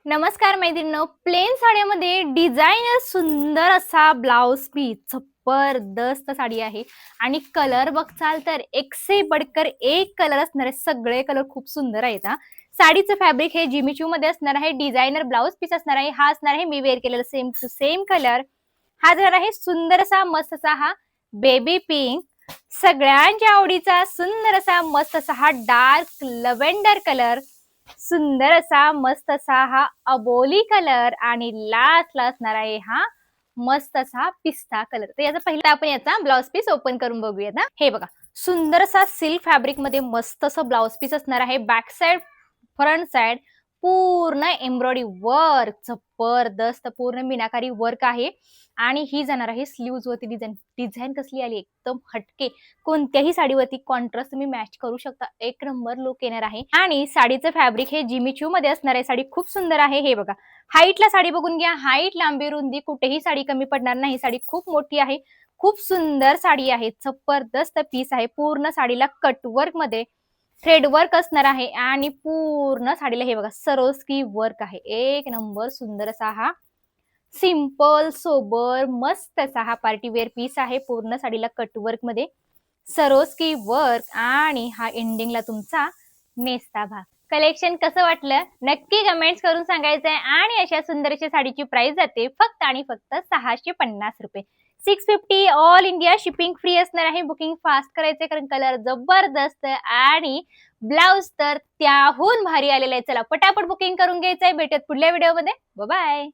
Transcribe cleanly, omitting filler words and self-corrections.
नमस्कार मैत्रिणींनो, plain साड्यामध्ये designer सुंदर असा ब्लाउज पीस जबरदस्त साडी आहे आणि कलर बघचाल तर एक से बडकर एक कलर असणार आहे. सगळे कलर खूप सुंदर आहेत. साडीचं फॅब्रिक हे जिमीचू मध्ये असणार आहे. डिझायनर ब्लाउज पीस असणार आहे. हा असणार आहे मी वेअर केलेला सेम टू सेम कलर. हा जर आहे सुंदर असा मस्त असा हा बेबी पिंक, सगळ्यांच्या आवडीचा सुंदर असा मस्त असा हा डार्क लव्हेंडर कलर, सुंदर असा मस्त असा हा अबोली कलर आणि लास्टला असणार आहे हा मस्त असा पिस्ता कलर. तर याचा पहिला आपण याचा ब्लाउज पीस ओपन करून बघूया ना. हे बघा, सुंदर असा सिल्क फॅब्रिक मध्ये मस्त असं ब्लाउज पीस असणार आहे. बॅक साइड फ्रंट साइड पूर्ण एम्ब्रॉयडरी वर्क, जबरदस्त पूर्ण मीनाकारी वर्क आहे. आणि ही जाणार आहे स्लीव्ज वरती डिझाईन. डिझाईन कसली आली एकदम हटके, कोणत्याही साडीवरती कॉन्ट्रास्ट तुम्ही मॅच करू शकता. एक नंबर लुक येणार आहे. आणि साडीचं फॅब्रिक हे जिमीचू मध्ये असणार आहे. साडी खूप सुंदर आहे. हे बघा, हाईटला साडी बघून घ्या. हाईट, लांबी, रुंदी कुठेही साडी कमी पडणार नाही. साडी खूप मोठी आहे. खूप सुंदर साडी आहे. जबरदस्त पीस आहे. पूर्ण साडीला कटवर्क मध्ये थ्रेड वर्क असणार आहे आणि पूर्ण साडीला हे बघा सरोस्की वर्क आहे. एक नंबर सुंदर असा हा सिंपल सोबर मस्त असा हा पार्टी वेअर पीस आहे. पूर्ण साडीला कटवर्क मध्ये सरोस्की वर्क आणि हा एंडिंगला तुमचा नेस्ता भाग. कलेक्शन कसं वाटलं नक्की कमेंट्स करून सांगायचंय. आणि अशा सुंदरशी साडीची प्राइस जाते फक्त आणि फक्त 650 रुपये. 650 ऑल इंडिया शिपिंग फ्री असणार आहे. बुकिंग फास्ट करायचे कारण कलर जबरदस्त आणि ब्लाउज तर त्याहून भारी आलेला आहे. चला पटापट बुकिंग करून घ्यायचंय. भेटत पुढल्या व्हिडिओमध्ये. बाय.